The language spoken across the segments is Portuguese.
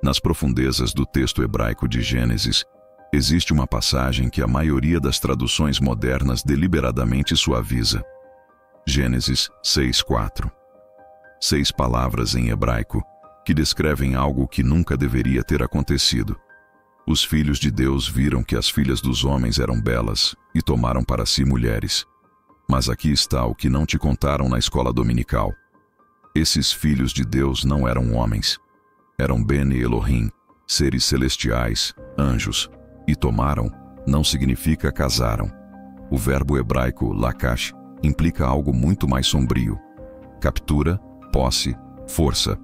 Nas profundezas do texto hebraico de Gênesis, existe uma passagem que a maioria das traduções modernas deliberadamente suaviza. Gênesis 6:4. 6 palavras em hebraico que descrevem algo que nunca deveria ter acontecido. Os filhos de Deus viram que as filhas dos homens eram belas e tomaram para si mulheres. Mas aqui está o que não te contaram na escola dominical. Esses filhos de Deus não eram homens. Eram Bene Elohim, seres celestiais, anjos. E tomaram não significa casaram. O verbo hebraico lakash implica algo muito mais sombrio. Captura, posse, força.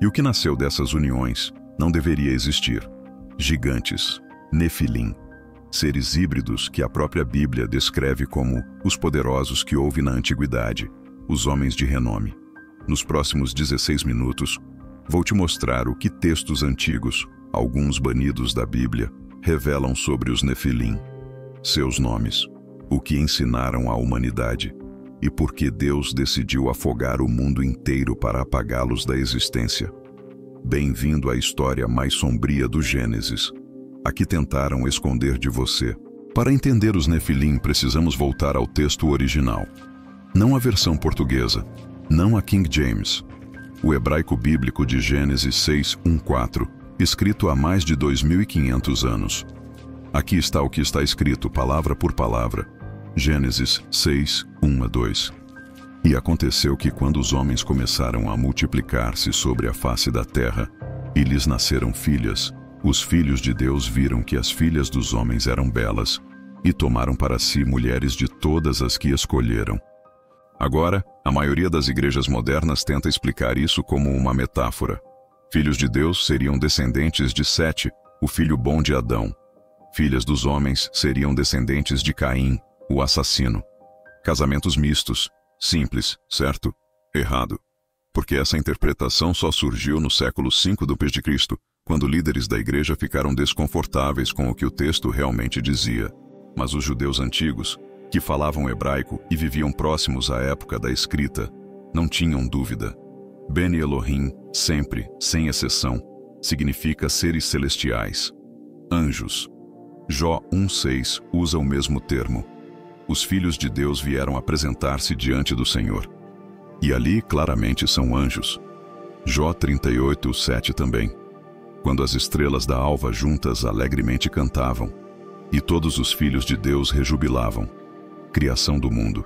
E o que nasceu dessas uniões não deveria existir. Gigantes, Nefilim, seres híbridos que a própria Bíblia descreve como os poderosos que houve na antiguidade, os homens de renome. Nos próximos 16 minutos, vou te mostrar o que textos antigos, alguns banidos da Bíblia, revelam sobre os Nefilim, seus nomes, o que ensinaram à humanidade e por que Deus decidiu afogar o mundo inteiro para apagá-los da existência. Bem-vindo à história mais sombria do Gênesis, a que tentaram esconder de você. Para entender os Nefilim, precisamos voltar ao texto original. Não a versão portuguesa, não a King James. O hebraico bíblico de Gênesis 6:1-4, escrito há mais de 2.500 anos. Aqui está o que está escrito, palavra por palavra. Gênesis 6:1-2. E aconteceu que quando os homens começaram a multiplicar-se sobre a face da terra, e lhes nasceram filhas, os filhos de Deus viram que as filhas dos homens eram belas, e tomaram para si mulheres de todas as que escolheram. Agora, a maioria das igrejas modernas tenta explicar isso como uma metáfora. Filhos de Deus seriam descendentes de Sete, o filho bom de Adão. Filhas dos homens seriam descendentes de Caim, o assassino. Casamentos mistos. Simples, certo? Errado. Porque essa interpretação só surgiu no século V d.C., quando líderes da igreja ficaram desconfortáveis com o que o texto realmente dizia. Mas os judeus antigos, que falavam hebraico e viviam próximos à época da escrita, não tinham dúvida. Bene Elohim, sempre, sem exceção, significa seres celestiais. Anjos. Jó 1:6 usa o mesmo termo. Os filhos de Deus vieram apresentar-se diante do Senhor. E ali claramente são anjos. Jó 38:7 também. Quando as estrelas da alva juntas alegremente cantavam, e todos os filhos de Deus rejubilavam. Criação do mundo.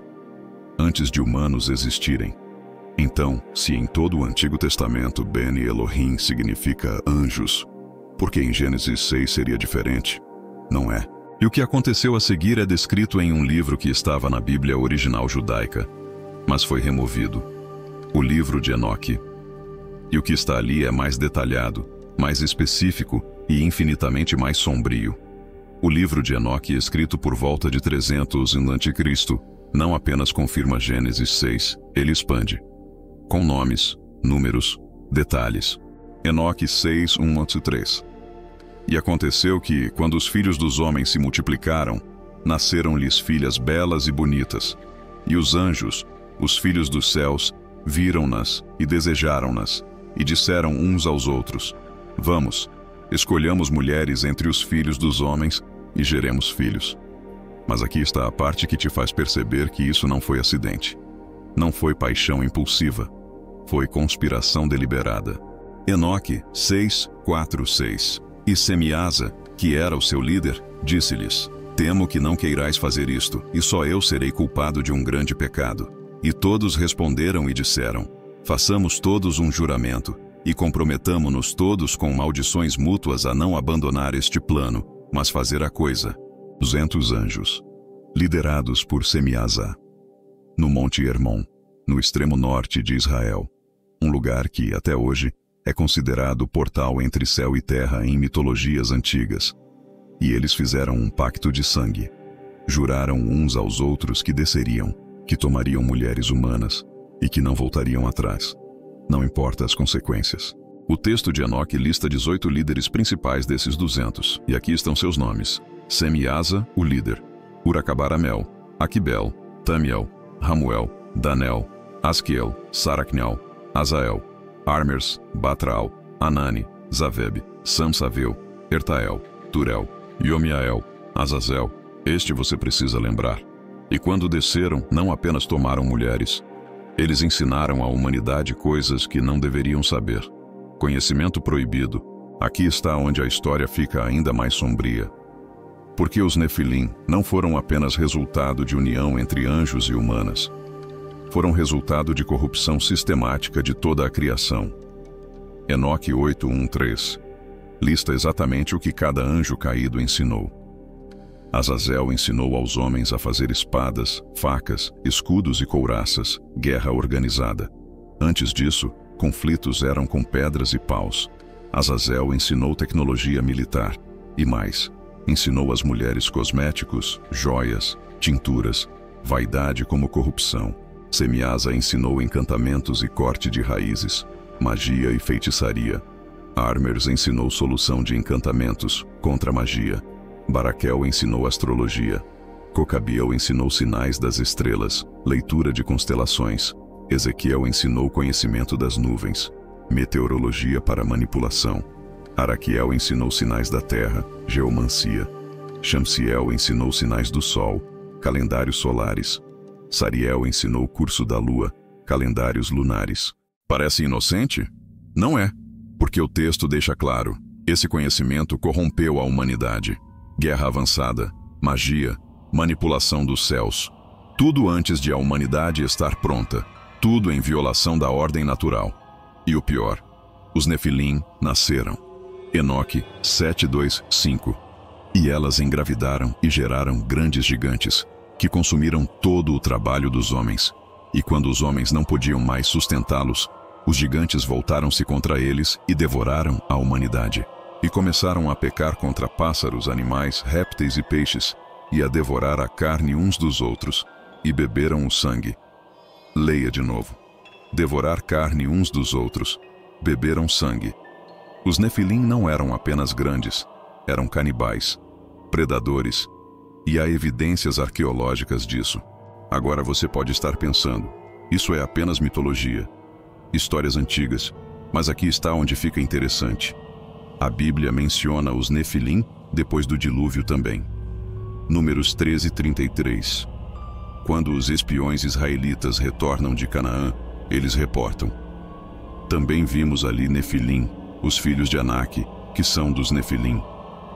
Antes de humanos existirem. Então, se em todo o Antigo Testamento Bene Elohim significa anjos, por que em Gênesis 6 seria diferente? Não é. E o que aconteceu a seguir é descrito em um livro que estava na Bíblia original judaica, mas foi removido. O livro de Enoque. E o que está ali é mais detalhado, mais específico e infinitamente mais sombrio. O livro de Enoque, escrito por volta de 300 a.C., não apenas confirma Gênesis 6, ele expande. Com nomes, números, detalhes. Enoque 6:1-3. E aconteceu que, quando os filhos dos homens se multiplicaram, nasceram-lhes filhas belas e bonitas. E os anjos, os filhos dos céus, viram-nas e desejaram-nas, e disseram uns aos outros: Vamos, escolhamos mulheres entre os filhos dos homens e geremos filhos. Mas aqui está a parte que te faz perceber que isso não foi acidente. Não foi paixão impulsiva. Foi conspiração deliberada. Enoque 6:4-6. E Semiasa, que era o seu líder, disse-lhes: Temo que não queirais fazer isto, e só eu serei culpado de um grande pecado. E todos responderam e disseram: Façamos todos um juramento, e comprometamo-nos todos com maldições mútuas a não abandonar este plano, mas fazer a coisa. 200 anjos, liderados por Semiasa, no Monte Hermon, no extremo norte de Israel, um lugar que, até hoje, é considerado o portal entre céu e terra em mitologias antigas. E eles fizeram um pacto de sangue. Juraram uns aos outros que desceriam, que tomariam mulheres humanas e que não voltariam atrás. Não importa as consequências. O texto de Enoque lista 18 líderes principais desses 200, e aqui estão seus nomes. Semiasa, o líder. Uracabaramel, Aquibel, Tamiel, Ramuel, Danel, Asquiel, Saracnel, Azael, Armers, Batral, Anani, Zaveb, Samsaveu, Ertael, Turel, Yomiael, Azazel. Este você precisa lembrar. E quando desceram, não apenas tomaram mulheres. Eles ensinaram à humanidade coisas que não deveriam saber. Conhecimento proibido. Aqui está onde a história fica ainda mais sombria. Porque os Nefilim não foram apenas resultado de união entre anjos e humanas. Foram resultado de corrupção sistemática de toda a criação. Enoque 8:1-3 lista exatamente o que cada anjo caído ensinou. Azazel ensinou aos homens a fazer espadas, facas, escudos e couraças, guerra organizada. Antes disso, conflitos eram com pedras e paus. Azazel ensinou tecnologia militar. E mais, ensinou às mulheres cosméticos, joias, tinturas, vaidade como corrupção. Semiasa ensinou encantamentos e corte de raízes, magia e feitiçaria. Armers ensinou solução de encantamentos contra a magia. Baraquel ensinou astrologia. Cocabiel ensinou sinais das estrelas, leitura de constelações. Ezequiel ensinou conhecimento das nuvens, meteorologia para manipulação. Araquiel ensinou sinais da terra, geomancia. Shamsiel ensinou sinais do sol, calendários solares. Sariel ensinou o curso da lua, calendários lunares. Parece inocente? Não é, porque o texto deixa claro, esse conhecimento corrompeu a humanidade. Guerra avançada, magia, manipulação dos céus. Tudo antes de a humanidade estar pronta. Tudo em violação da ordem natural. E o pior, os Nefilim nasceram. Enoque 7:2-5. E elas engravidaram e geraram grandes gigantes, que consumiram todo o trabalho dos homens. E quando os homens não podiam mais sustentá-los, os gigantes voltaram-se contra eles e devoraram a humanidade. E começaram a pecar contra pássaros, animais, répteis e peixes, e a devorar a carne uns dos outros, e beberam o sangue. Leia de novo. Devorar carne uns dos outros, beberam sangue. Os Nefilim não eram apenas grandes, eram canibais, predadores, e há evidências arqueológicas disso. Agora você pode estar pensando, isso é apenas mitologia, histórias antigas, mas aqui está onde fica interessante. A Bíblia menciona os Nefilim depois do dilúvio também. Números 13:33. Quando os espiões israelitas retornam de Canaã, eles reportam: também vimos ali Nefilim, os filhos de Anak, que são dos Nefilim,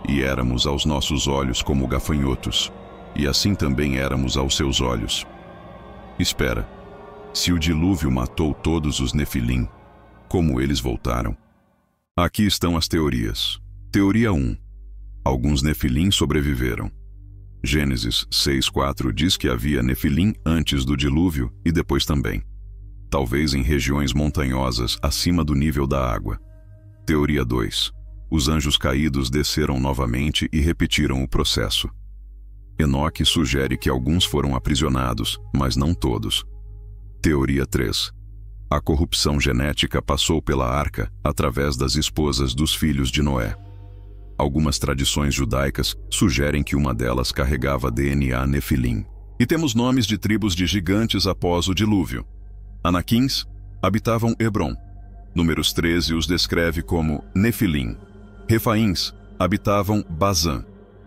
e éramos aos nossos olhos como gafanhotos, e assim também éramos aos seus olhos. Espera, se o dilúvio matou todos os Nefilim, como eles voltaram? Aqui estão as teorias. Teoria 1. Alguns Nefilim sobreviveram. Gênesis 6:4 diz que havia Nefilim antes do dilúvio e depois também. Talvez em regiões montanhosas acima do nível da água. Teoria 2. Os anjos caídos desceram novamente e repetiram o processo. Enoque sugere que alguns foram aprisionados, mas não todos. Teoria 3. A corrupção genética passou pela arca através das esposas dos filhos de Noé. Algumas tradições judaicas sugerem que uma delas carregava DNA Nefilim. E temos nomes de tribos de gigantes após o dilúvio. Anaquins habitavam Hebron. Números 13 os descreve como Nefilim. Refaíns habitavam Bazã.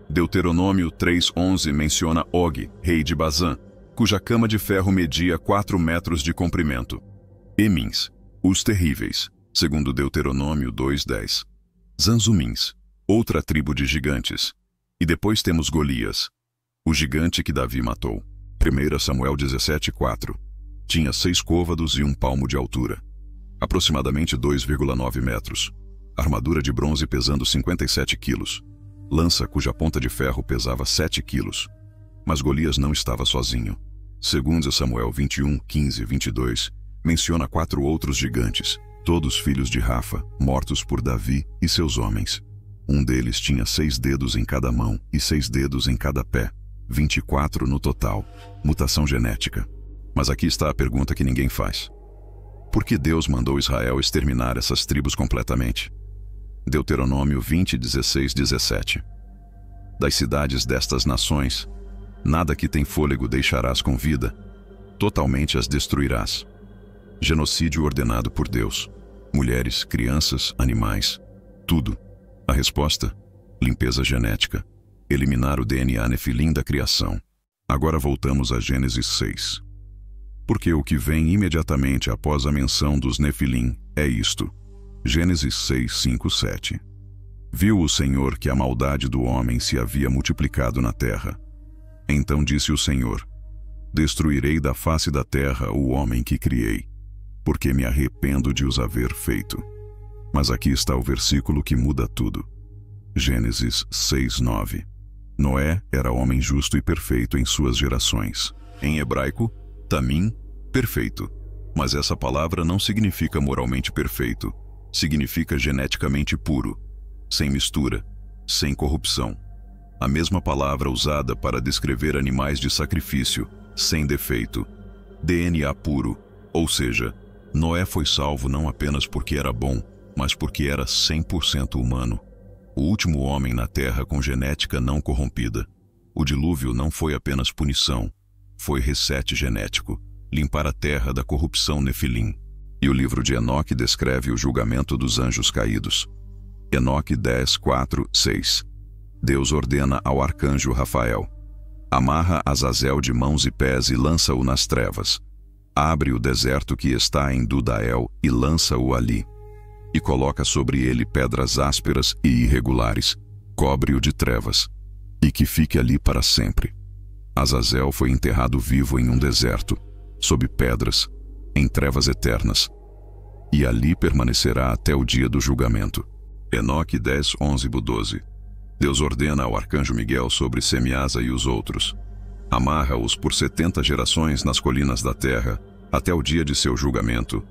Deuteronômio 3:11 menciona Og, rei de Bazã, cuja cama de ferro media 4 metros de comprimento. Emins, os terríveis, segundo Deuteronômio 2:10. Zanzumins, outra tribo de gigantes. E depois temos Golias, o gigante que Davi matou. 1 Samuel 17:4. Tinha 6 côvados e 1 palmo de altura, aproximadamente 2,9 metros. Armadura de bronze pesando 57 quilos. Lança cuja ponta de ferro pesava 7 quilos. Mas Golias não estava sozinho. 2 Samuel 21:15-22 menciona 4 outros gigantes, todos filhos de Rafa, mortos por Davi e seus homens. Um deles tinha 6 dedos em cada mão e 6 dedos em cada pé, 24 no total. Mutação genética. Mas aqui está a pergunta que ninguém faz. Por que Deus mandou Israel exterminar essas tribos completamente? Deuteronômio 20:16-17. Das cidades destas nações, nada que tem fôlego deixarás com vida, totalmente as destruirás. Genocídio ordenado por Deus. Mulheres, crianças, animais. Tudo. A resposta? Limpeza genética. Eliminar o DNA Nefilim da criação. Agora voltamos a Gênesis 6. Porque o que vem imediatamente após a menção dos Nefilim é isto. Gênesis 6, 5, 7. Viu o Senhor que a maldade do homem se havia multiplicado na terra. Então disse o Senhor: destruirei da face da terra o homem que criei, porque me arrependo de os haver feito. Mas aqui está o versículo que muda tudo. Gênesis 6, 9. Noé era homem justo e perfeito em suas gerações. Em hebraico, tamim, perfeito. Mas essa palavra não significa moralmente perfeito. Significa geneticamente puro, sem mistura, sem corrupção. A mesma palavra usada para descrever animais de sacrifício, sem defeito. DNA puro, ou seja, Noé foi salvo não apenas porque era bom, mas porque era 100% humano. O último homem na terra com genética não corrompida. O dilúvio não foi apenas punição, foi reset genético, limpar a terra da corrupção Nefilim. E o livro de Enoque descreve o julgamento dos anjos caídos. Enoque 10, 4, 6. Deus ordena ao arcanjo Rafael: amarra Azazel de mãos e pés e lança-o nas trevas. Abre o deserto que está em Dudael e lança-o ali. E coloca sobre ele pedras ásperas e irregulares, cobre-o de trevas, e que fique ali para sempre. Azazel foi enterrado vivo em um deserto, sob pedras, em trevas eternas, e ali permanecerá até o dia do julgamento. Enoque 10, 11, 12. Deus ordena ao arcanjo Miguel sobre Semiasa e os outros: amarra-os por 70 gerações nas colinas da terra, até o dia de seu julgamento,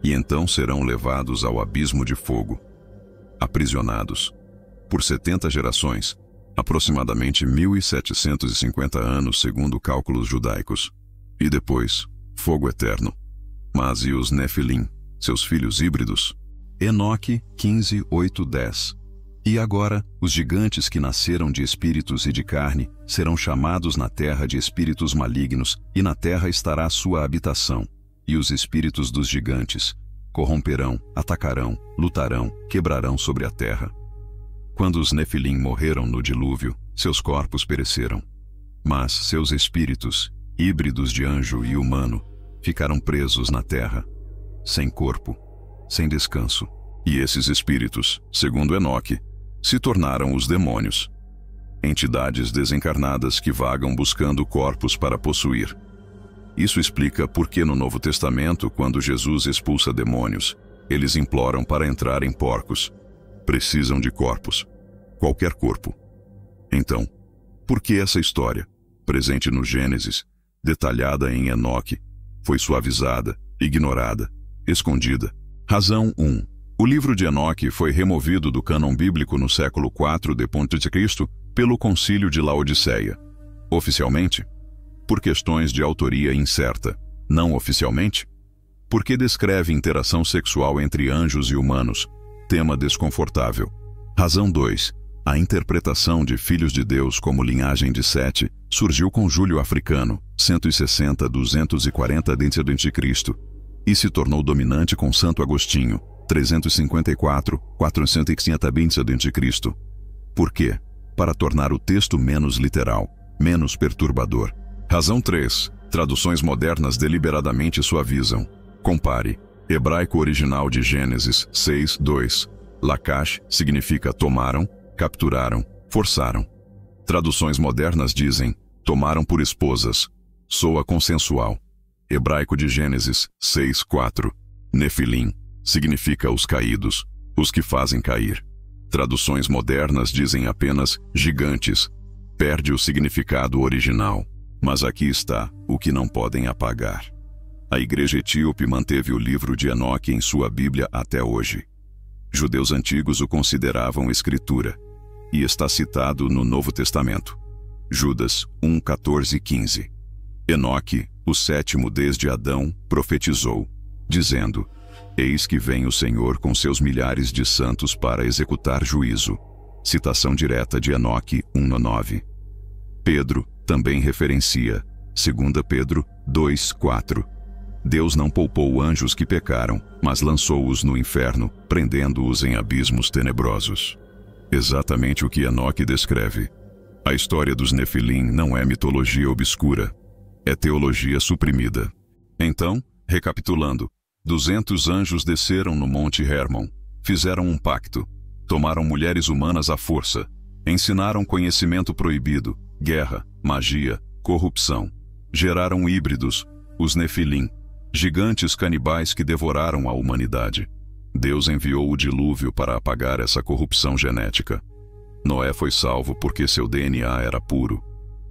e então serão levados ao abismo de fogo. Aprisionados. Por 70 gerações, aproximadamente 1750 anos segundo cálculos judaicos. E depois, fogo eterno. Mas e os Nefilim, seus filhos híbridos? Enoque 15, 8, 10. E agora, os gigantes que nasceram de espíritos e de carne serão chamados na terra de espíritos malignos, e na terra estará sua habitação. E os espíritos dos gigantes corromperão, atacarão, lutarão, quebrarão sobre a terra. Quando os Nefilim morreram no dilúvio, seus corpos pereceram. Mas seus espíritos, híbridos de anjo e humano, ficaram presos na terra, sem corpo, sem descanso. E esses espíritos, segundo Enoque, se tornaram os demônios, entidades desencarnadas que vagam buscando corpos para possuir. Isso explica por que no Novo Testamento, quando Jesus expulsa demônios, eles imploram para entrar em porcos. Precisam de corpos. Qualquer corpo. Então, por que essa história, presente no Gênesis, detalhada em Enoque, foi suavizada, ignorada, escondida? Razão 1. O livro de Enoque foi removido do cânon bíblico no século IV d.C. pelo Concílio de Laodiceia. Oficialmente, por questões de autoria incerta. Não oficialmente, porque descreve interação sexual entre anjos e humanos, tema desconfortável. Razão 2. A interpretação de filhos de Deus como linhagem de Sete surgiu com Júlio Africano, 160-240 d.C., e se tornou dominante com Santo Agostinho, 354-450 d.C. Por quê? Para tornar o texto menos literal, menos perturbador. Razão 3. Traduções modernas deliberadamente suavizam. Compare. Hebraico original de Gênesis 6, 2. Lakash significa tomaram, capturaram, forçaram. Traduções modernas dizem tomaram por esposas. Soa consensual. Hebraico de Gênesis 6, 4. Nefilim significa os caídos, os que fazem cair. Traduções modernas dizem apenas gigantes. Perde o significado original. Mas aqui está o que não podem apagar. A Igreja Etíope manteve o livro de Enoque em sua Bíblia até hoje. Judeus antigos o consideravam escritura, e está citado no Novo Testamento. Judas 1, 14 e 15. Enoque, o sétimo desde Adão, profetizou, dizendo: eis que vem o Senhor com seus milhares de santos para executar juízo. Citação direta de Enoque 1, 9. Pedro também referencia 2 Pedro 2, 4. Deus não poupou anjos que pecaram, mas lançou-os no inferno, prendendo-os em abismos tenebrosos. Exatamente o que Enoque descreve. A história dos Nefilim não é mitologia obscura, é teologia suprimida. Então, recapitulando, 200 anjos desceram no Monte Hermon, fizeram um pacto, tomaram mulheres humanas à força, ensinaram conhecimento proibido, guerra, magia, corrupção. Geraram híbridos, os Nefilim, gigantes canibais que devoraram a humanidade. Deus enviou o dilúvio para apagar essa corrupção genética. Noé foi salvo porque seu DNA era puro.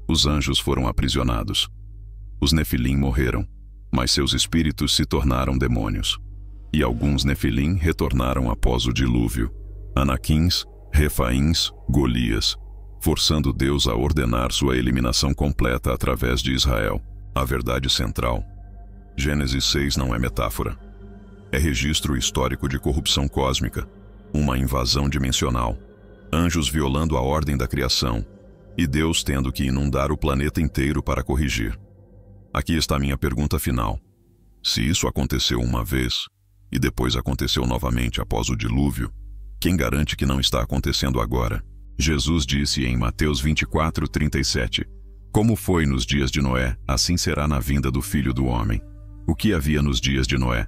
Os anjos foram aprisionados. Os Nefilim morreram, mas seus espíritos se tornaram demônios. E alguns Nefilim retornaram após o dilúvio. Anaquins, Refaíns, Golias, forçando Deus a ordenar sua eliminação completa através de Israel. A verdade central. Gênesis 6 não é metáfora. É registro histórico de corrupção cósmica, uma invasão dimensional, anjos violando a ordem da criação, e Deus tendo que inundar o planeta inteiro para corrigir. Aqui está a minha pergunta final. Se isso aconteceu uma vez, e depois aconteceu novamente após o dilúvio, quem garante que não está acontecendo agora? Jesus disse em Mateus 24:37, como foi nos dias de Noé, assim será na vinda do Filho do Homem. O que havia nos dias de Noé?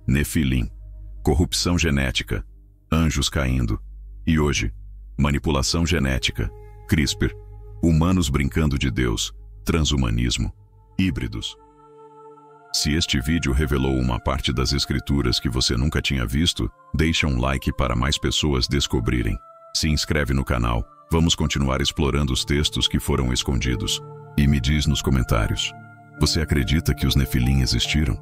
Nefilim, corrupção genética, anjos caindo. E hoje, manipulação genética, CRISPR, humanos brincando de Deus, transhumanismo, híbridos. Se este vídeo revelou uma parte das escrituras que você nunca tinha visto, deixa um like para mais pessoas descobrirem. Se inscreve no canal, vamos continuar explorando os textos que foram escondidos. E me diz nos comentários, você acredita que os Nefilim existiram?